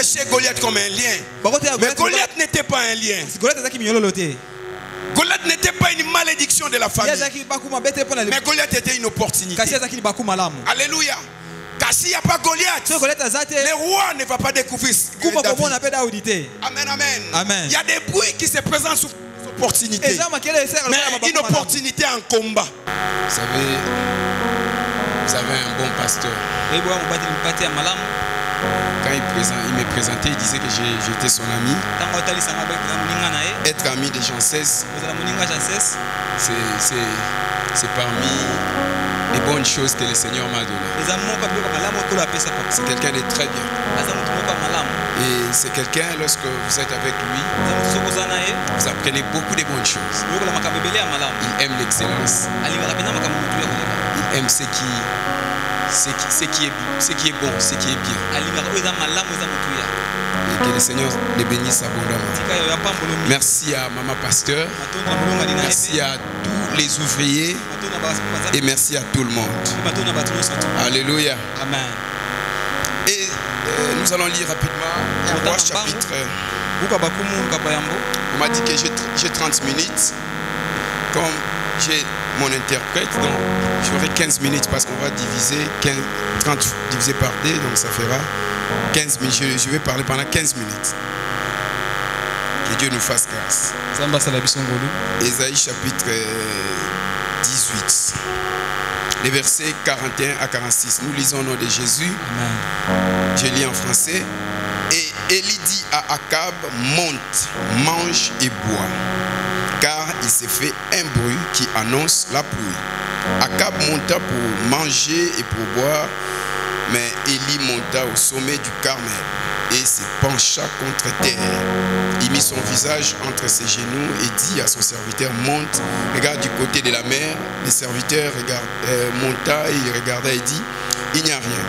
prêché Goliath comme un lien. Mais Goliath n'était pas un lien. Goliath n'était pas une malédiction de la famille. Mais Goliath était une opportunité. Alléluia. Car s'il n'y a pas Goliath, le roi ne va pas découvrir David. Amen, amen. Amen. Il y a des bruits qui se présentent sous opportunité. Mais une opportunité en combat. Vous savez, vous avez un bon pasteur. Quand il me présentait, il disait que j'étais son ami. Être ami de Jean 16, c'est parmi les bonnes choses que le Seigneur m'a données. C'est quelqu'un de très bien. Et c'est quelqu'un, lorsque vous êtes avec lui, vous apprenez beaucoup de bonnes choses. Il aime l'excellence. Il aime ce qui est bon, ce qui est bien. Et que le Seigneur les bénisse abondamment. Merci à Maman Pasteur. Merci à tous les ouvriers. Et merci à tout le monde. Alléluia. Amen. Et nous allons lire rapidement 3 chapitres. On m'a dit que j'ai 30 minutes. Comme j'ai mon interprète, donc j'aurai 15 minutes parce qu'on va diviser 30 divisé par 2, donc ça fera 15 minutes. Je vais parler pendant 15 minutes. Que Dieu nous fasse grâce. Ésaïe chapitre 18. Les versets 41 à 46. Nous lisons au nom de Jésus. Amen. Je lis en français. Et Élie dit à Akab, monte, mange et bois, car il s'est fait un bruit qui annonce la pluie. Akab monta pour manger et pour boire, mais Élie monta au sommet du Carmel et se pencha contre terre. Il mit son visage entre ses genoux et dit à son serviteur, monte, regarde du côté de la mer. Le serviteur monta et il regarda et dit, il n'y a rien.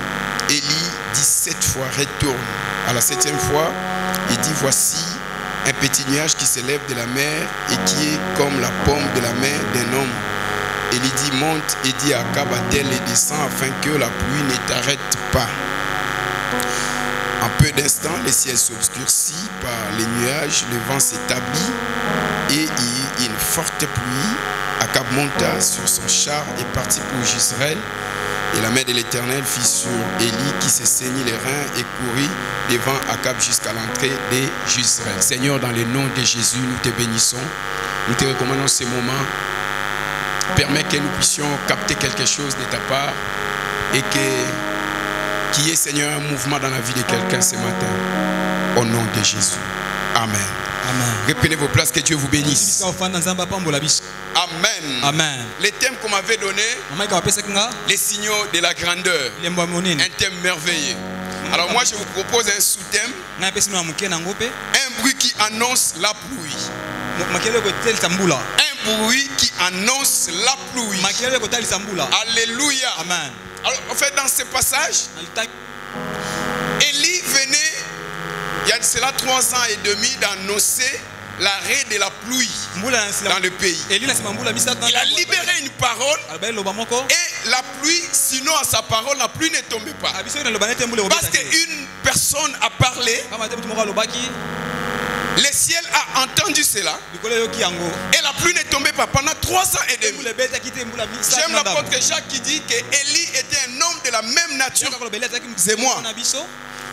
Élie dit 7 fois, retourne. À la 7e fois, il dit, voici un petit nuage qui s'élève de la mer et qui est comme la paume de la main d'un homme. Élie dit, monte et dit à Akab, attelle et descend afin que la pluie ne t'arrête pas. En peu d'instants, le ciel s'obscurcit par les nuages, le vent s'établit et il y eut une forte pluie. Akab monta sur son char et partit pour Jezreel. Et la main de l'Éternel fit sur Élie qui se saignit les reins et courut devant Akab jusqu'à l'entrée de Jezreel. Seigneur, dans le nom de Jésus, nous te bénissons. Nous te recommandons ces moments. Permets que nous puissions capter quelque chose de ta part et qu'il y ait, Seigneur, un mouvement dans la vie de quelqu'un ce matin. Au nom de Jésus. Amen. Amen. Reprenez vos places, que Dieu vous bénisse. Amen. Amen. Les thèmes qu'on m'avait donné, les signaux de la grandeur. Un thème merveilleux. Alors moi je vous propose un sous-thème. Un bruit qui annonce la pluie. Un bruit qui annonce la pluie. Alléluia. Amen. Alors en fait dans ce passage, Élie venait, il y a de cela 3 ans et demi, d'annoncer l'arrêt de la pluie dans le pays. Il a libéré une parole et la pluie, sinon à sa parole, la pluie ne tombait pas. Parce qu'une personne a parlé, le ciel a entendu cela et la pluie ne tombait pas pendant 3 ans et demi. J'aime l'apôtre Jacques qui dit que Élie était un homme de la même nature que moi.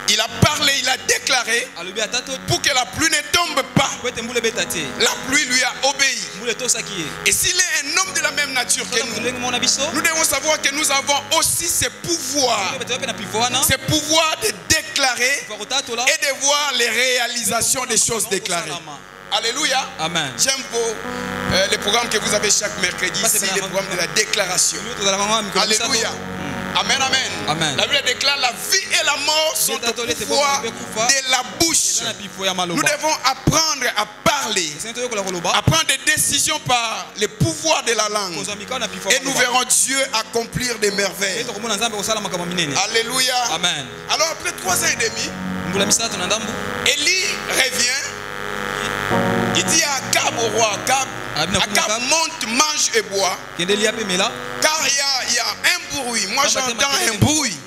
Il a parlé, il a déclaré pour que la pluie ne tombe pas. La pluie lui a obéi. Et s'il est un homme de la même nature que nous devons savoir que nous avons aussi ce pouvoir. Ce pouvoir de déclarer et de voir les réalisations des choses déclarées. Alléluia. Amen. J'aime les programmes que vous avez chaque mercredi ici, les programmes de la déclaration. Alléluia. Amen, amen. Amen. La Bible déclare la vie et la mort sont au pouvoir de la bouche. Nous devons apprendre à parler, à prendre des décisions par le pouvoir de la langue. Et nous verrons Dieu accomplir des merveilles. Alléluia. Amen. Alors après 3 ans et demi, Élie revient. Il dit à Akab, au roi Akab, monte, mange et bois. Car il y a un bruit bruit. Moi j'entends un bruit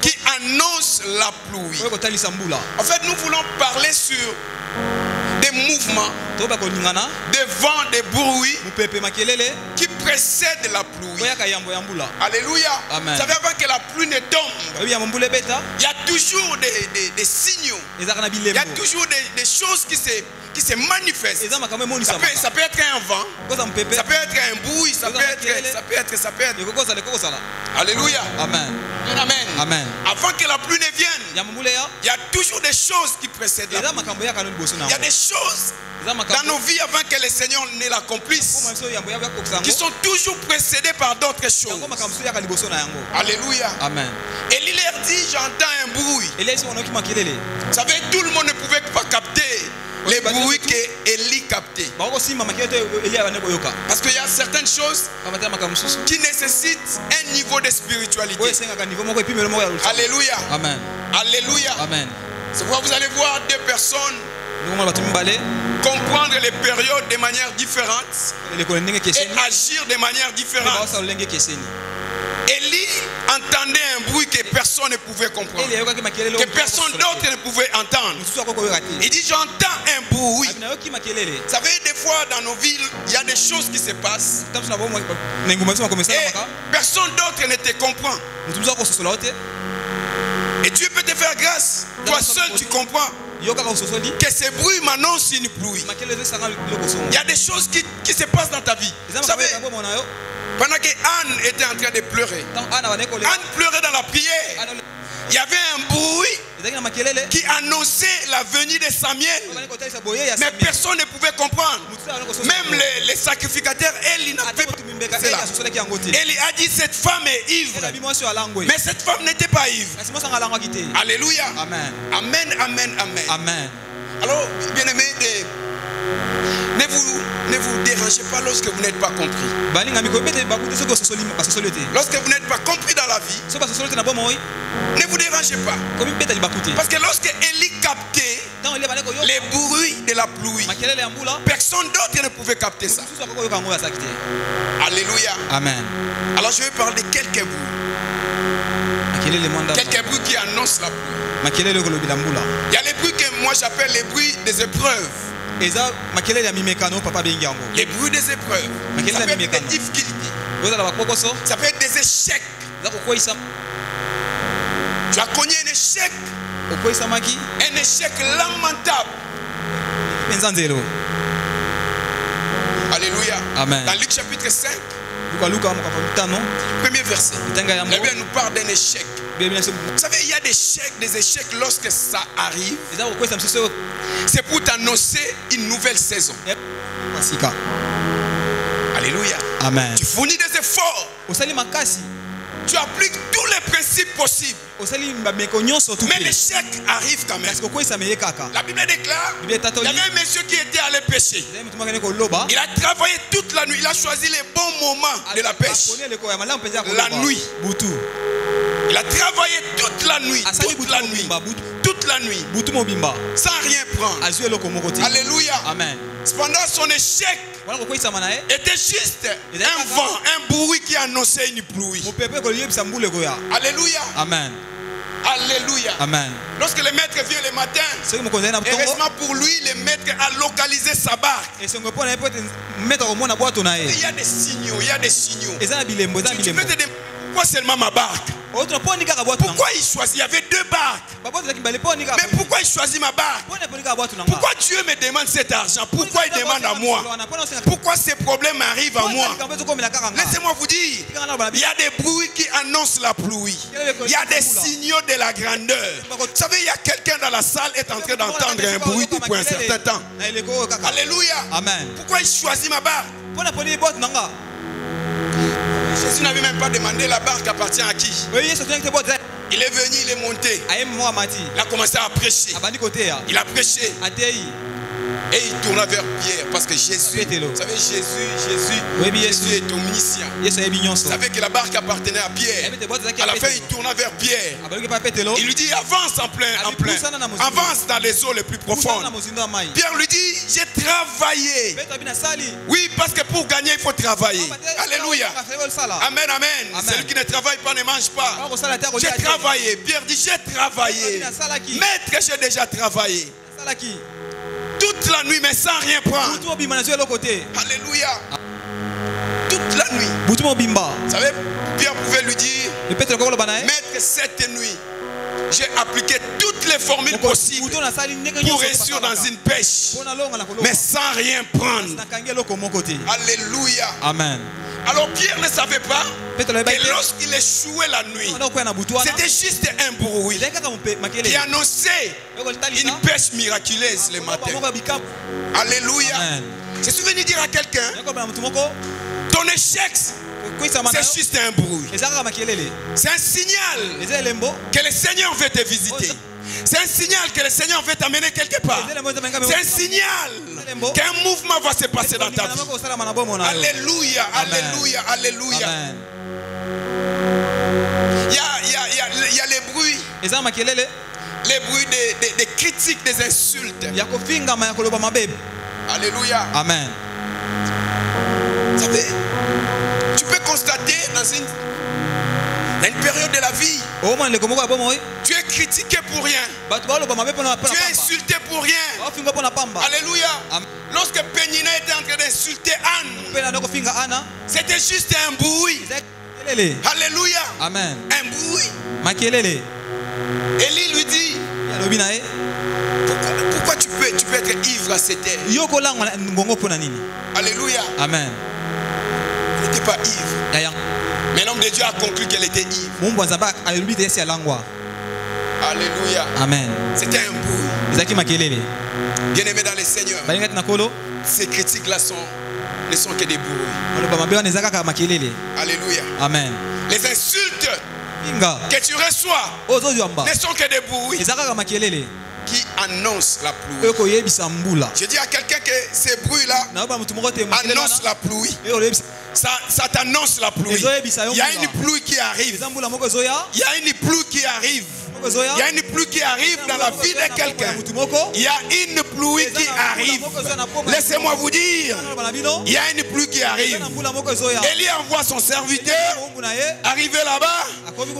qui annonce la pluie. En fait, nous voulons parler sur des mouvements, des vents, des bruits qui précèdent la pluie. Alléluia. Vous savez, avant que la pluie ne tombe, il y a toujours des signaux. Il y a toujours des choses qui se manifestent. Ça peut être un vent, ça peut être un bruit, ça peut être. Alléluia. Amen. Amen. Amen. Avant que la pluie ne vienne, il y a toujours des choses qui précèdent la pluie. Il y a des choses dans nos vies avant que le Seigneur ne l'accomplisse qui sont toujours précédées par d'autres choses. Alléluia. Amen. Élie leur dit, j'entends un bruit. Vous savez, tout le monde ne pouvait pas capter les bruits qu'Élie captait. Parce qu'il y a certaines choses qui nécessitent un niveau de spiritualité. Alléluia. Amen. Alléluia. Amen. C'est pourquoi vous allez voir deux personnes comprendre les périodes de manière différente et agir de manière différente. Élie entendait un bruit que personne ne pouvait comprendre, que personne d'autre ne pouvait entendre. Il dit, j'entends un bruit. Vous savez, des fois dans nos villes, il y a des choses qui se passent et personne d'autre ne te comprend. Et Dieu peut te faire grâce. Toi seul tu comprends que ce bruit m'annonce une pluie. Il y a des choses qui se passent dans ta vie. Vous savez, pendant que Anne était en train de pleurer, Anne pleurait dans la prière. Il y avait un bruit qui annonçait la venue de Samuel. Mais personne ne pouvait comprendre. Même les sacrificateurs, Élie n'a fait pas cela. Élie a dit, cette femme est ivre. Mais cette femme n'était pas ivre. Alléluia. Amen. Amen, amen, amen. Amen. Alors, bien aimé, ne vous dérangez pas lorsque vous n'êtes pas compris. Lorsque vous n'êtes pas compris dans la vie, ne vous dérangez pas. Parce que lorsque Élie captait les bruits de la pluie, personne d'autre ne pouvait capter ça. Alléluia. Amen. Alors je vais parler de quelques bruits. Quelques bruits qui annoncent la pluie. Il y a les bruits que moi j'appelle les bruits des épreuves. Les bruits des épreuves. Ça peut être des difficultés. Ça peut être des échecs. Tu as connu un échec. Un échec lamentable. Alléluia. Amen. Dans Luc chapitre 5, premier verset, la Bible nous parle d'un échec. Vous savez, il y a des échecs lorsque ça arrive. C'est pour t'annoncer une nouvelle saison. Alléluia. Amen. Tu fournis des efforts. Tu appliques tous les principes possibles. Mais l'échec arrive quand même. La Bible déclare, il y avait un monsieur qui était allé pêcher. Il a travaillé toute la nuit. Il a choisi les bons moments de la pêche. La nuit. Il a travaillé toute la nuit. Toute la nuit. Sans rien prendre. Alléluia. Amen. Cependant, son échec était juste un vent, un bruit qui annonçait une pluie. Alléluia. Amen. Alléluia. Amen. Lorsque le maître vient le matin, heureusement pour lui, le maître a localisé sa barque. Il y a des signaux, il y a des signaux. Tu peux te demander pourquoi seulement ma barque? Pourquoi il choisit? Il y avait deux barques. Mais pourquoi il choisit ma barque? Pourquoi Dieu me demande cet argent? Pourquoi il demande à moi? Pourquoi ces problèmes arrivent à moi? Laissez-moi vous dire, il y a des bruits qui annoncent la pluie. Il y a des signaux de la grandeur. Vous savez, il y a quelqu'un dans la salle qui est en train d'entendre un bruit depuis un certain temps. Alléluia. Amen. Pourquoi il choisit ma barque? Jésus n'avait même pas demandé la barque appartient à qui. Il est venu, il est monté. Il a commencé à prêcher. Il a prêché. Et il tourna vers Pierre parce que Jésus, vous savez, Jésus est omniscient. Il savait que la barque appartenait à Pierre. À la fin, il tourna vers Pierre. Il lui dit, avance en plein. Avance dans les eaux les plus profondes. Pierre lui dit, j'ai travaillé. Oui, parce que pour gagner, il faut travailler. Alléluia. Amen, amen. Celui qui ne travaille pas ne mange pas. J'ai travaillé. Pierre dit, j'ai travaillé. Maître, j'ai déjà travaillé. Toute la nuit, mais sans rien prendre. Alléluia. Toute la nuit. Vous savez, Pierre pouvait lui dire, maître, cette nuit, j'ai appliqué toutes les formules possibles pour réussir dans une pêche, mais sans rien prendre. Alléluia. Amen. Alors Pierre ne savait pas que lorsqu'il échouait la nuit, c'était juste un bruit qui annonçait une pêche miraculeuse le matin. Alléluia. Je suis venu dire à quelqu'un, ton échec, c'est juste un bruit. C'est un signal que le Seigneur veut te visiter. C'est un signal que le Seigneur veut t'amener quelque part. C'est un signal qu'un mouvement va se passer dans ta vie. Alléluia, alléluia, alléluia. Il y a les bruits. Les bruits des critiques, des insultes. Alléluia. Amen. Vous savez, tu peux constater dans une période de la vie, tu es critiqué pour rien. Tu es insulté pour rien. Alléluia. Lorsque Pénina était en train d'insulter Anne, c'était juste un bruit. Alléluia. Amen. Un bruit. Élie lui dit, pourquoi tu peux être ivre à cette heure? Alléluia. Amen. Elle n'était pas ivre. Mais l'homme de Dieu a conclu qu'elle était ivre. Alléluia. Amen. C'était un bruit. Bien aimé dans le Seigneur, ces critiques-là ne sont que des bruits. Alléluia. Amen. Les insultes que tu reçois ne sont que des bruits qui annoncent la pluie. Je dis à quelqu'un que ces bruits-là annoncent la pluie. Ça t'annonce la pluie. Il y a une pluie qui arrive. Il y a une pluie qui arrive. Il y a une pluie qui arrive dans la vie de quelqu'un. Il y a une pluie qui arrive. Laissez-moi vous dire, il y a une pluie qui arrive. Élie envoie son serviteur arriver là-bas.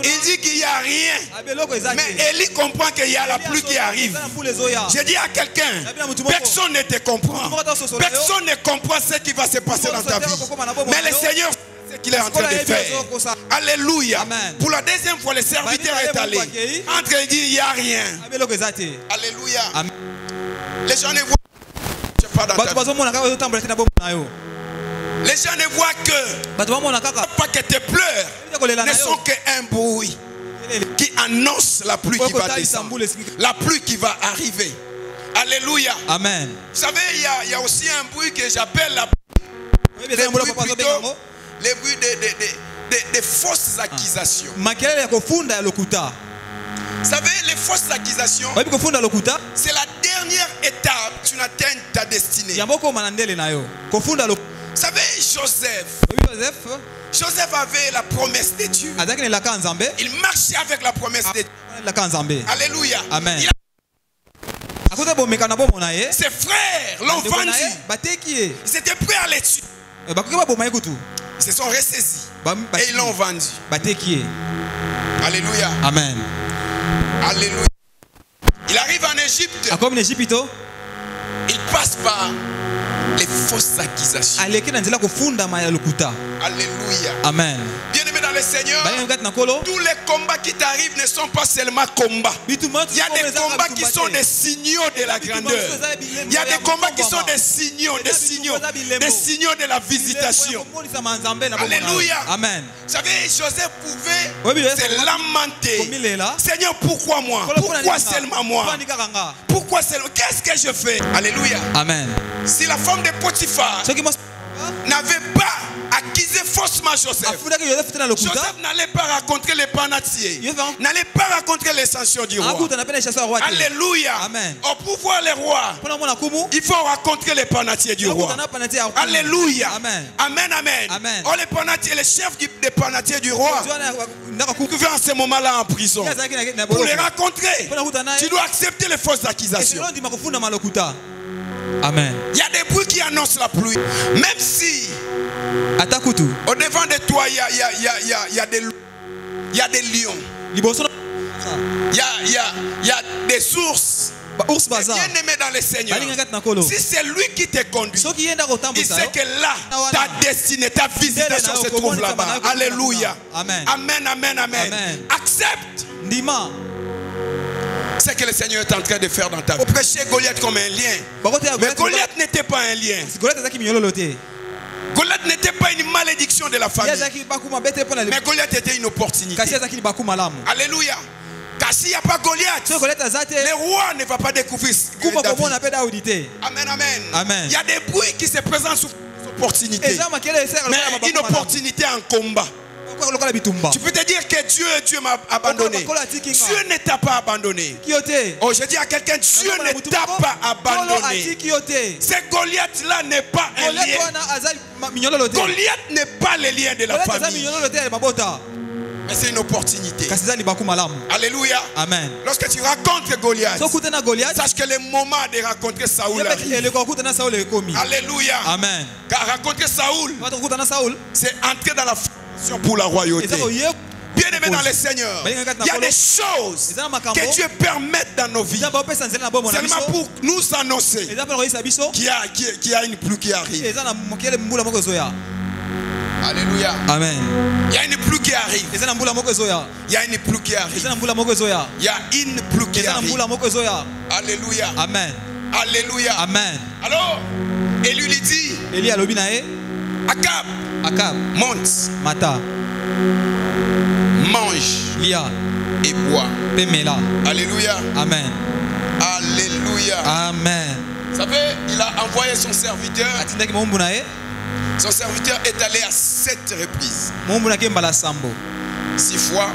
Il dit qu'il n'y a rien. Mais Élie comprend qu'il y a la pluie qui arrive. Je dis à quelqu'un, personne ne te comprend. Personne ne comprend ce qui va se passer dans ta vie. Mais le Seigneur, ce qu'il est en train de faire. Alléluia. Amen. Pour la deuxième fois, le serviteur est allé. Entre et dit, il n'y a rien. Alléluia. Amen. Les gens ne voient pas dans ta vie. Les gens ne voient pas que tes pleurs ne sont qu'un bruit qui annonce la pluie qui va descendre, la pluie qui va arriver. Alléluia. Amen. Vous savez, il y a aussi un bruit que j'appelle la pluie. Les bruits des fausses accusations. Vous savez, les fausses accusations, c'est la dernière étape, tu n'atteins ta destinée. Vous savez, Joseph avait la promesse de Dieu. Il marchait avec la promesse de Dieu. Alléluia. Amen. Ses frères l'ont vendu. Ils étaient prêts à les tuer. Ils se sont ressaisis et ils l'ont vendu. Alléluia. Amen. Alléluia. Il arrive en Égypte. Il passe par les fausses accusations. Alléluia. Amen. Bien-aimé dans le Seigneur, tous les combats qui t'arrivent ne sont pas seulement combats. Il y a des combats qui sont des signaux de la grandeur. Il y a des combats qui sont des signaux de la visitation. Alléluia. Amen. Vous savez, Joseph pouvait se lamenter. Seigneur, pourquoi moi? Pourquoi seulement moi? Pourquoi seulement? Qu'est-ce que je fais? Alléluia. Amen. Si la femme de Potiphar n'avait pas accusé faussement Joseph. Joseph n'allait pas rencontrer les panatiers. N'allait pas rencontrer les sanctions du roi. Alléluia. Amen. Pour voir les rois, il faut rencontrer les panatiers du roi. Alléluia. Amen. Amen, amen. Amen. Oh, les panatiers, les chefs des panatiers du roi, trouver en ce moment-là en prison. Pour les rencontrer, tu dois accepter les fausses accusations. Amen. Il y a des bruits qui annoncent la pluie. Même si au devant de toi, il y a des lions. Il y a des ours. Bien aimé dans le Seigneur. Si c'est lui qui te conduit, il sait que là, ta destinée, ta visitation se trouve là-bas. Alléluia. Amen. Amen, amen, amen. Accepte ce que le Seigneur est en train de faire dans ta vie. Vous prêchez Goliath comme un lien. Mais Goliath n'était pas un lien. Goliath n'était pas une malédiction de la famille. Mais Goliath était une opportunité. Alléluia. Car s'il n'y a pas Goliath, le roi ne va pas découvrir David. Amen, amen. Amen. Il y a des bruits qui se présentent sous opportunité. Mais une opportunité en combat. Tu peux te dire que Dieu m'a abandonné. Dieu ne t'a pas abandonné. Oh, je dis à quelqu'un, Dieu ne t'a pas abandonné. Ce Goliath-là n'est pas un lien. Goliath n'est pas le lien de la famille. Mais c'est une opportunité. Alléluia. Amen. Lorsque tu rencontres Goliath, sache que le moment de rencontrer Saoul arrive. Alléluia. Amen. Car rencontrer Saoul, c'est entrer dans la fonction pour la royauté. Bien aimé dans le Seigneur, il y a des choses que Dieu permet dans nos vies seulement pour nous annoncer qu'il y a une pluie qui arrive. Alléluia. Amen. Il y a une pluie qui arrive. Il y a une pluie qui arrive. Il y a une pluie qui arrive. Alléluia. Amen. Alléluia. Amen. Alors, Élie lui dit, Akab, monte, Mata, mange Lia et bois. Pemela. Alléluia. Amen. Alléluia. Amen. Vous savez, il a envoyé son serviteur. Son serviteur est allé à 7 reprises. 6 fois.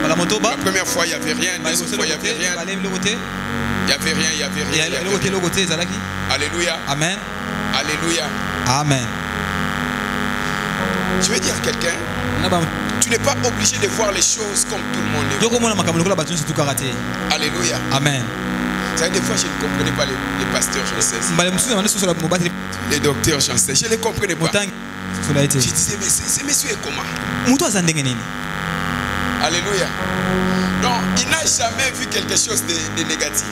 La première fois, il n'y avait rien. La deuxième fois, il n'y avait rien. Il n'y avait rien, il n'y avait rien. Alléluia. Amen. Alléluia. Amen. Je vais dire à quelqu'un, tu n'es pas obligé de voir les choses comme tout le monde les voit. Alléluia. Amen. Vous savez, des fois, je ne comprenais pas les pasteurs, je sais. Les docteurs, je sais. Je ne les comprenais pas. Je disais, mais ce monsieur est comment? Alléluia. Donc, il n'a jamais vu quelque chose de négatif.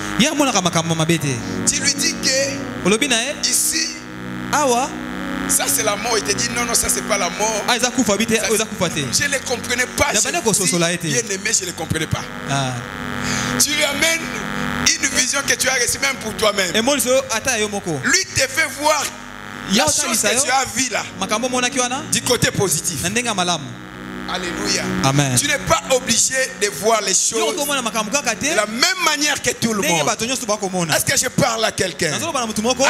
Tu lui dis que ici, ça c'est la mort. Il te dit non, non, ça c'est pas la mort. Je ne les comprenais pas. Bien aimé, je ne les comprenais pas. Tu lui amènes une vision que tu as reçue même pour toi-même. Lui te fait voir la chose que tu as vue là du côté positif. Alléluia. Amen. Tu n'es pas obligé de voir les choses de la même manière que tout le monde. Est-ce que je parle à quelqu'un?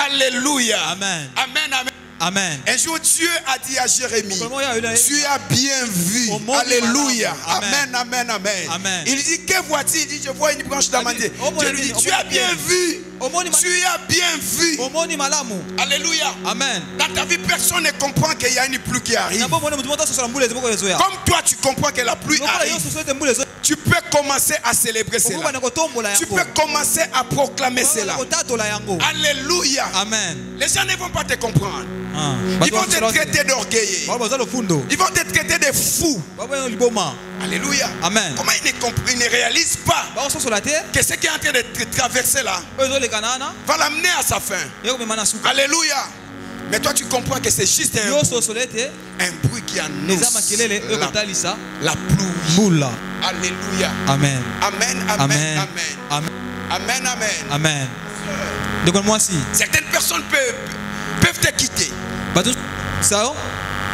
Alléluia. Amen. Amen, amen. Amen. Un jour, Dieu a dit à Jérémie, tu as bien vu. Alléluia. Amen, amen, amen. Amen. Il dit, que vois-tu? Il dit, je vois une branche d'amandier. Dieu lui dit, tu as bien vu. Tu as bien vu. Alléluia. Amen. Dans ta vie, personne ne comprend qu'il y a une pluie qui arrive. Comme toi, tu comprends que la pluie arrive. Tu peux commencer à célébrer cela. Tu peux commencer à proclamer cela. Alléluia. Amen. Les gens ne vont pas te comprendre. Ils vont te traiter d'orgueilleux. Ils vont te traiter de fou. Alléluia. Amen. Comment ils ne réalisent pas que ce qui est en train de traverser là va l'amener à sa fin. Alléluia. Mais toi tu comprends que c'est juste un bruit qui annonce la pluie. Alléluia. Amen. Amen. Amen. Amen. Amen. Amen. Amen. Certaines personnes peuvent te quitter. Vous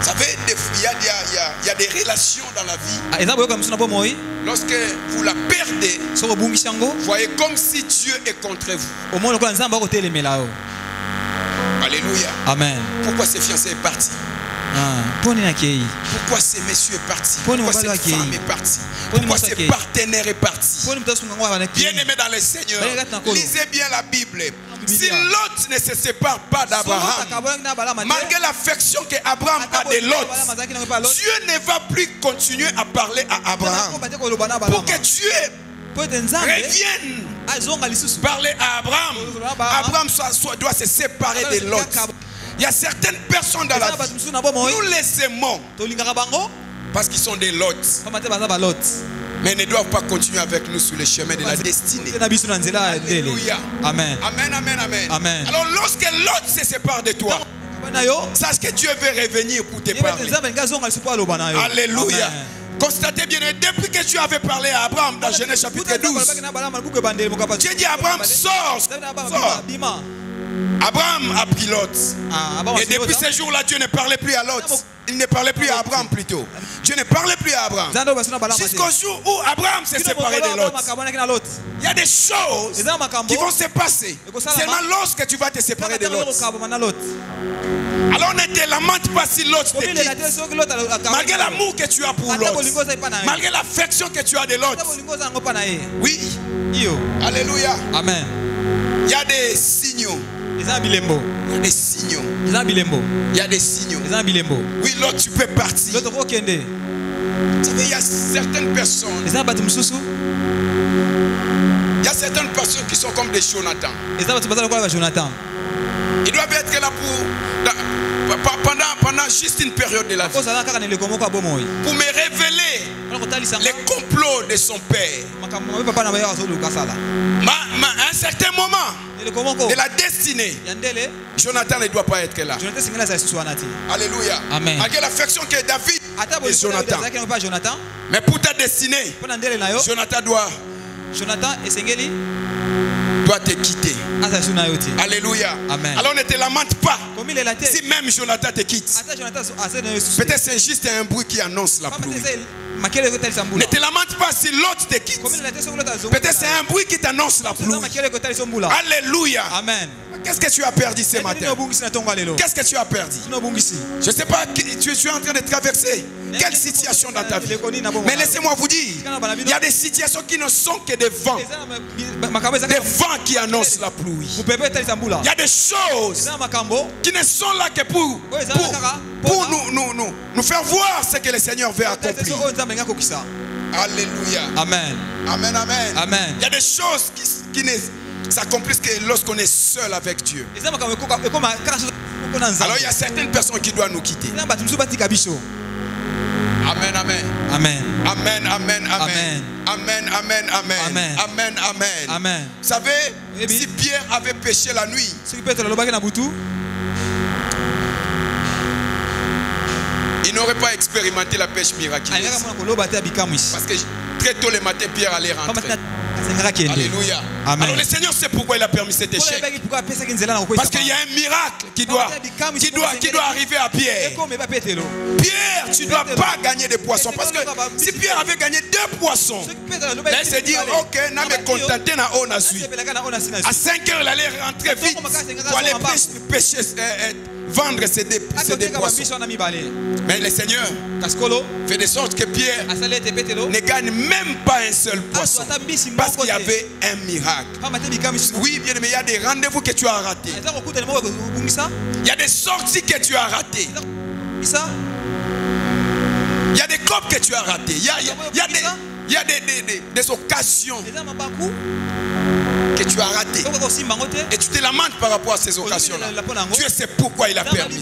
savez, il y a des relations dans la vie. Lorsque vous la perdez, vous voyez comme si Dieu est contre vous. Alléluia. Amen. Pourquoi ces fiancés est parti? Pourquoi ce monsieur est parti? Pourquoi cette femme est partie? Pourquoi ce partenaire est parti? Bien aimé dans le Seigneur, lisez bien la Bible. Si Lot ne se sépare pas d'Abraham, malgré l'affection qu'Abraham a de Lot, Dieu ne va plus continuer à parler à Abraham. Pour que Dieu revienne parler à Abraham, Abraham doit se séparer de Lot. Il y a certaines personnes dans la vie, nous les aimons parce qu'ils sont des Lot, mais ils ne doivent pas continuer avec nous sur le chemin de la destinée. Alléluia. Amen. Amen, amen, amen. Amen. Alors lorsque Lot se sépare de toi, sache que Dieu veut revenir pour te parler. Alléluia. Constatez bien, depuis que tu avais parlé à Abraham dans Genèse chapitre 12, Dieu dit à Abraham, sors. Abraham a pris Lot. Et depuis ce jour-là, Dieu ne parlait plus à Lot. Il ne parlait plus à Abraham plutôt. Dieu ne parlait plus à Abraham. Jusqu'au jour où Abraham s'est séparé de Lot. Il y a des choses qui vont se passer seulement lorsque tu vas te séparer de Lot. Alors ne te lamente pas si Lot te quitte. Malgré l'amour que tu as pour Lot, malgré l'affection que tu as de Lot. Oui. Alléluia. Amen. Il y a des signaux. Il y a des signaux. Il y a des signaux. Oui, Lot, tu peux partir. Vous savez, il y a certaines personnes. Il y a certaines personnes qui sont comme des Jonathan. Ils doivent être là pendant juste une période de la vie. Pour me révéler les complots de son père. À un certain moment de la destinée, Jonathan ne doit pas être là. Alléluia. Amen. Malgré l'affection que David et Jonathan. Mais pour ta destinée, Jonathan doit te quitter. Alléluia. Amen. Alors ne te lamente pas si même Jonathan te quitte. Peut-être c'est juste un bruit qui annonce la pluie. Ne te lamente pas si l'autre te quitte. Peut-être c'est un bruit qui t'annonce la pluie. Alléluia. Amen. Qu'est-ce que tu as perdu ce matin? Qu'est-ce que tu as perdu? Je ne sais pas, tu es en train de traverser quelle situation dans ta vie. Mais laissez-moi vous dire, il y a des situations qui ne sont que des vents. Des vents qui annoncent la pluie. Il y a des choses qui ne sont là que pour nous faire voir ce que le Seigneur veut accomplir. Alléluia. Amen. Amen, amen. Amen. Il y a des choses qui ne s'accomplissent que lorsqu'on est seul avec Dieu. Alors il y a certaines personnes qui doivent nous quitter. Amen, amen. Amen. Amen, amen, amen. Amen. Amen, amen, amen. Amen. Amen, amen. Amen. Vous savez, si Pierre avait péché la nuit, il n'aurait pas expérimenté la pêche miraculeuse. Parce que très tôt le matin, Pierre allait rentrer. Alléluia. Amen. Alors le Seigneur sait pourquoi il a permis cet échec. Parce qu'il y a un miracle qui doit arriver à Pierre. Pierre, tu ne dois pas gagner des poissons. Parce que si Pierre avait gagné 2 poissons, là il s'est dit, ok, je vais me contenter de on suit. À 5 heures, il allait rentrer vite pour aller pêcher, vendre ces deux poissons. Mais le Seigneur fait de sorte que Pierre ne gagne même pas un seul poisson. Parce qu'il y avait un miracle. Oui, bien aimé, il y a des rendez-vous que tu as ratés. Il y a des sorties que tu as ratées. Il y a des copes que tu as ratées. Il y a des occasions que tu as ratées. Et tu te lamentes par rapport à ces occasions-là. Dieu sait pourquoi il a permis.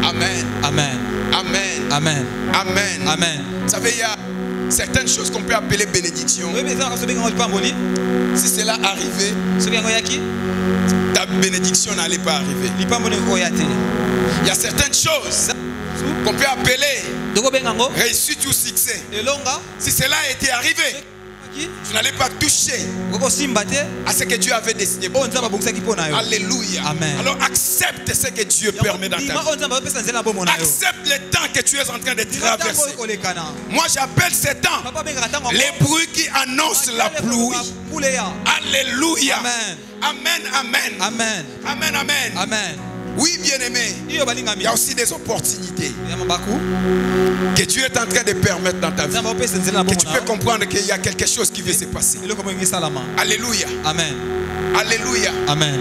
Amen. Amen. Amen. Amen. Amen. Amen. Vous savez, il y a certaines choses qu'on peut appeler bénédiction. Si cela arrivait, ta bénédiction n'allait pas arriver. Il y a certaines choses qu'on peut appeler réussite ou succès. Si cela était arrivé, tu n'allais pas toucher à ce que Dieu avait destiné pour toi. Alléluia. Amen. Alors accepte ce que Dieu permet dans ta vie. Accepte le temps que tu es en train de traverser. Moi j'appelle ce temps les bruits qui annoncent la pluie. Alléluia. Amen. Amen, amen. Amen. Amen, amen. Amen. Oui, bien-aimé, il y a aussi des opportunités que Dieu est en train de permettre dans ta vie. Que tu peux comprendre qu'il y a quelque chose qui veut se passer. Alléluia. Amen. Alléluia. Amen.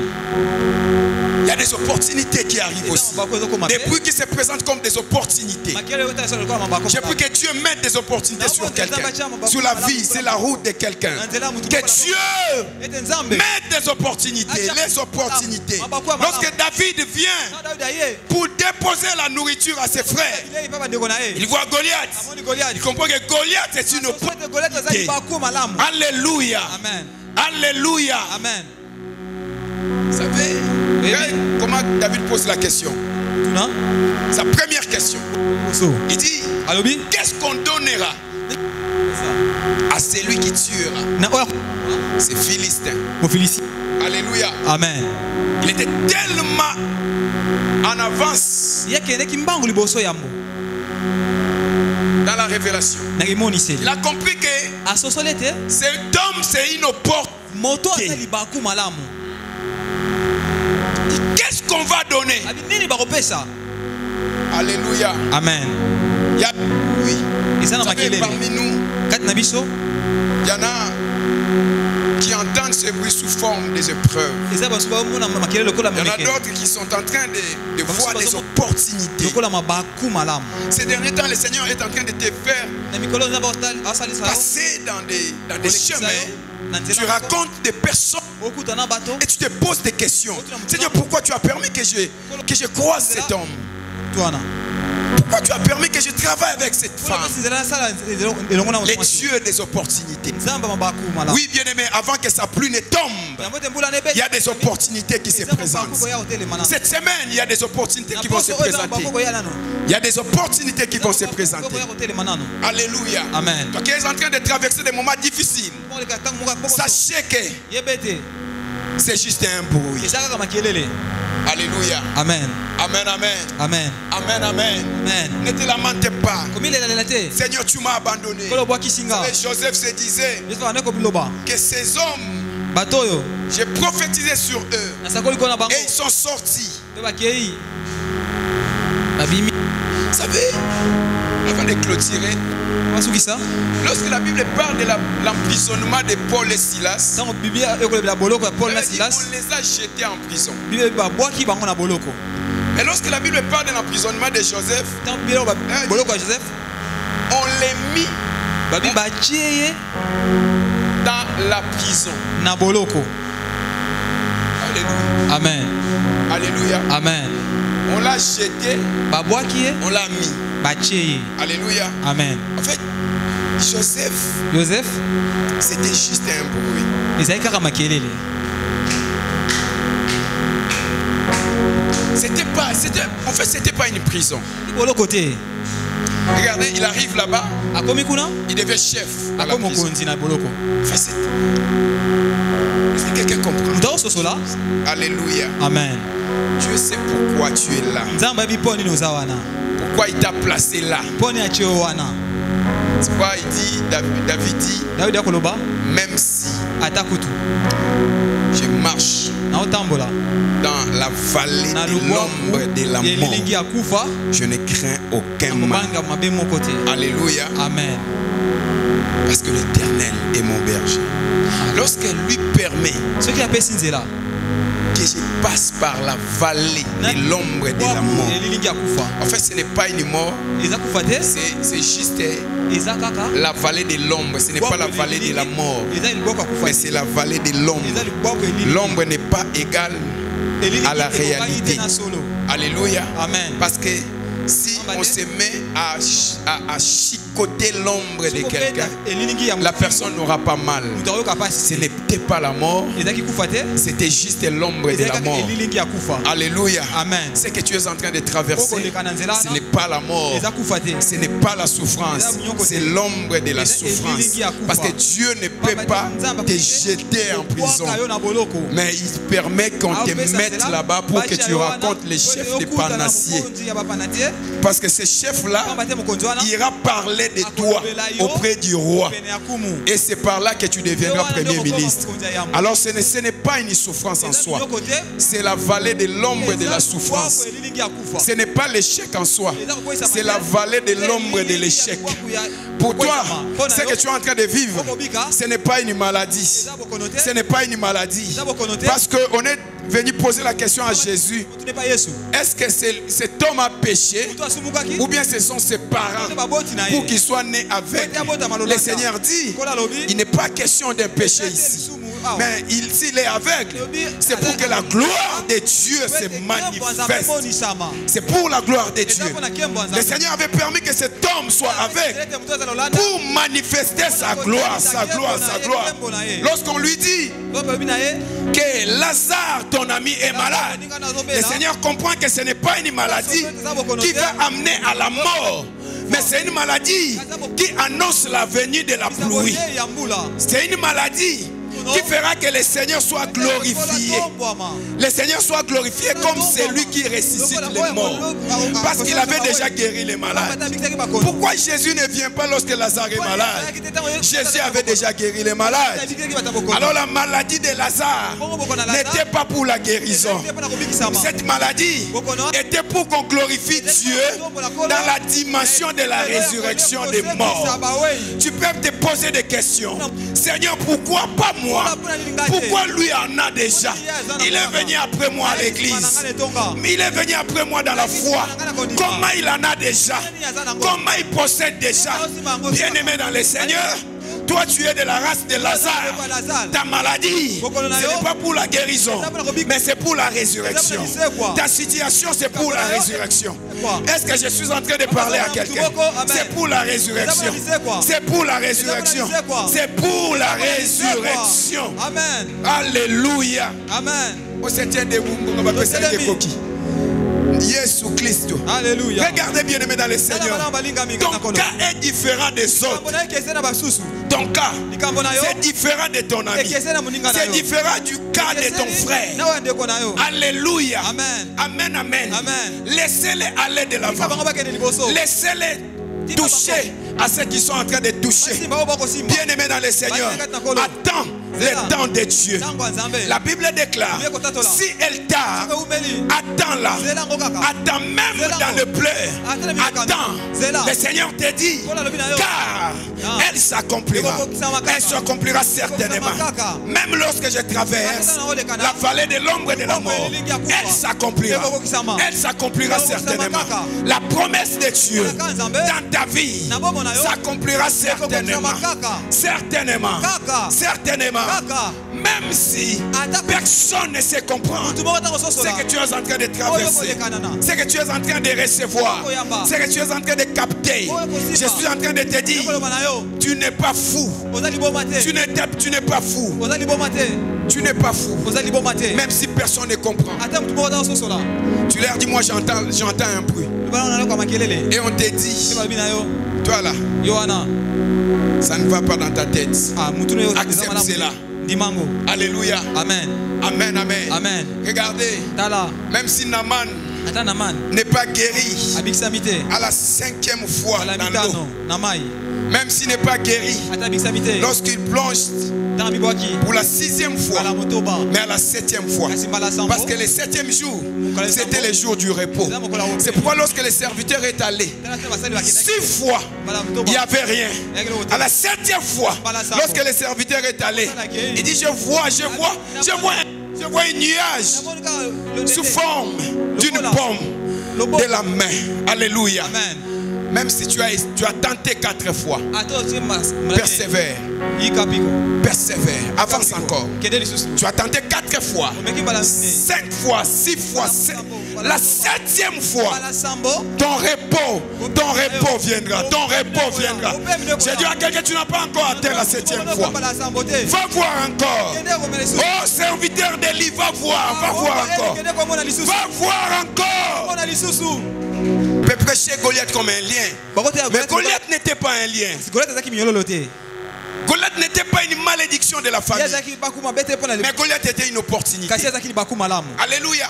Il y a des opportunités qui arrivent aussi. Des bruits qui se présentent comme des opportunités. J'ai pris que Dieu mette des opportunités sur quelqu'un, sur la vie, sur la route de quelqu'un. Que Dieu mette des opportunités, les opportunités. Lorsque David vient pour déposer la nourriture à ses frères, il voit Goliath. Il comprend que Goliath est une opportunité. Alléluia. Amen. Alléluia. Amen. Vous savez comment David pose la question? Sa première question. Il dit, qu'est-ce qu'on donnera à celui qui tuera ces Philistins? Alléluia. Amen. Il était tellement en avance dans la révélation. Il a compris que cet homme, c'est une opportunité. Qu'est-ce qu'on va donner? Alléluia. Amen. Oui. Parmi nous, il y en a qui entendent ce bruit sous forme des épreuves. Il y en a d'autres qui sont en train de voir des opportunités. Ces derniers temps, le Seigneur est en train de te faire passer dans des chemins. Tu racontes des personnes et tu te poses des questions. Seigneur, pourquoi tu as permis que je croise cet homme? Pourquoi tu as permis que je travaille avec cette femme? Les dieux des opportunités. Oui, bien-aimé, avant que sa pluie ne tombe, il y a des opportunités qui se présentent. Cette semaine, il y a des opportunités qui vont se présenter. Il y a des opportunités qui vont se présenter. Alléluia. Amen. Toi qui es en train de traverser des moments difficiles, sachez que c'est juste un bruit. Alléluia. Amen. Amen, amen. Amen. Amen, amen. Amen. Ne te lamente pas. Seigneur, tu m'as abandonné. Joseph se disait que ces hommes, j'ai prophétisé sur eux et ils sont sortis. Vous savez, avant de clôturer, lorsque la Bible parle de l'emprisonnement de Paul et Silas, on les a jetés en prison. Et lorsque la Bible parle de l'emprisonnement de Joseph, on les mit dans la prison. Alléluia. Amen. Alléluia. Amen. On l'a jeté, on l'a mis. Alléluia. Amen. En fait, Joseph, c'était juste un bruit. C'était pas une prison. Regardez, il arrive là-bas, il devient chef à la prison. Est-ce que quelqu'un comprend? Alléluia. Amen. Dieu sait pourquoi tu es là. Pourquoi il t'a placé là. C'est pourquoi il dit, David dit, même si je marche dans la vallée de l'ombre de la mort, je ne crains aucun mal. Alléluia. Amen. Parce que l'Éternel est mon berger. Lorsqu'elle lui permet que je passe par la vallée de l'ombre de la mort, en fait ce n'est pas une mort, c'est juste la vallée de l'ombre. Ce n'est pas la vallée de la mort, mais c'est la vallée de l'ombre. L'ombre n'est pas égale à la réalité. Alléluia. Amen. Parce que si on se met à chicoter l'ombre de quelqu'un, la personne n'aura pas mal. Ce n'était pas la mort, c'était juste l'ombre de la mort. Alléluia. Amen. Ce que tu es en train de traverser, ce n'est pas la mort, ce n'est pas la souffrance, c'est l'ombre de la souffrance. Parce que Dieu ne peut pas te jeter en prison, mais il permet qu'on te mette là-bas pour que tu racontes les chefs des panassiers. Parce que ce chef-là ira parler parler de toi auprès du roi. Et c'est par là que tu deviendras premier ministre. Alors ce n'est pas une souffrance en soi. C'est la vallée de l'ombre de la souffrance. Ce n'est pas l'échec en soi. C'est la vallée de l'ombre de l'échec. Pour toi, ce que tu es en train de vivre, ce n'est pas une maladie. Ce n'est pas une maladie. Parce qu'on est venu poser la question à Jésus. Est-ce que cet homme a péché ou bien ce sont ses parents pour qu'il soit né avec? Le Seigneur dit, il n'est pas question d'un péché ici. Mais s'il est aveugle, c'est pour que la gloire de Dieu se manifeste. C'est pour la gloire de Dieu. Le Seigneur avait permis que cet homme soit aveugle pour manifester sa gloire, sa gloire, sa gloire. Lorsqu'on lui dit que Lazare, ton ami, est malade, le Seigneur comprend que ce n'est pas une maladie qui va amener à la mort. Mais c'est une maladie qui annonce la venue de la pluie. C'est une maladie qui fera que le Seigneur soit glorifié. Le Seigneur soit glorifié comme celui qui ressuscite les morts. Parce qu'il avait déjà guéri les malades. Pourquoi Jésus ne vient pas lorsque Lazare est malade? Jésus avait déjà guéri les malades. Alors la maladie de Lazare n'était pas pour la guérison. Cette maladie était pour qu'on glorifie Dieu dans la dimension de la résurrection des morts. Tu peux te poser des questions. Seigneur, pourquoi pas moi? Pourquoi lui en a déjà? Il est venu après moi à l'église. Il est venu après moi dans la foi. Comment il en a déjà? Comment il possède déjà? Bien-aimé dans le Seigneur, toi tu es de la race de Lazare. Ta maladie, ce n'est pas pour la guérison, mais c'est pour la résurrection. Ta situation, c'est pour la résurrection. Est-ce que je suis en train de parler à quelqu'un? C'est pour la résurrection. C'est pour la résurrection. C'est pour la résurrection. Amen. Alléluia. Amen. On se tient debout, on va passer des coquilles. Jésus Christ. Alléluia. Regardez bien aimé dans le Seigneur. Ton cas est différent des autres. Ton cas, c'est différent de ton ami. C'est différent du cas de ton frère. Alléluia. Amen. Amen, amen. Amen. Laissez-les aller de l'avant. Laissez-les toucher à ceux qui sont en train de toucher. Bien-aimé dans le Seigneur, attends le temps de Dieu. La Bible déclare, si elle tarde, attends-la. Attends même dans le pleur. Attends. Le Seigneur te dit, car elle s'accomplira. Elle s'accomplira certainement. Même lorsque je traverse la vallée de l'ombre de la mort, elle s'accomplira. Elle s'accomplira certainement. La promesse de Dieu dans ta vie s'accomplira certainement. Certainement. Certainement. Même si personne ne se comprend ce que tu es en train de traverser, ce que tu es en train de recevoir, ce que tu es en train de capter, je suis en train de te dire, tu n'es pas fou. Tu n'es pas fou. Tu n'es pas fou. Même si personne ne comprend. Tu leur dis, moi j'entends un bruit. Et on te dit, toi là, ça ne va pas dans ta tête. Accepte cela. Alléluia. Amen. Amen, amen. Amen. Regardez, même si Naaman n'est pas guéri à la 5e fois dans l'eau, même s'il n'est pas guéri lorsqu'il plonge pour la 6e fois, mais à la 7e fois, parce que le 7e jour c'était le jour du repos. C'est pourquoi lorsque le serviteur est allé 6 fois, il n'y avait rien. À la 7e fois, lorsque le serviteur est allé, il dit, je vois un nuage sous forme d'une pomme de la main. Alléluia. Même si tu as tenté 4 fois, persévère. Persévère. Avance encore. Tu as tenté 4 fois, 5 fois, 6 fois, la 7e fois, ton repos viendra. Ton repos viendra. J'ai dit à quelqu'un, tu n'as pas encore atteint la 7e fois. Va voir encore. Oh, serviteur d'Élie, va voir encore. Va voir encore. Peut prêcher Goliath comme un lien. Mais Goliath n'était pas un lien. Goliath n'était pas une malédiction de la famille. Mais Goliath était une opportunité. Alléluia.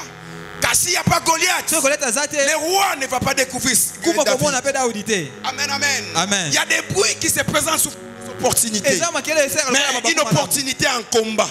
s'il n'y a pas Goliath, le roi ne va pas découvrir David. Amen, amen. Amen. Il y a des bruits qui se présentent sur opportunité. Mais une opportunité en combat.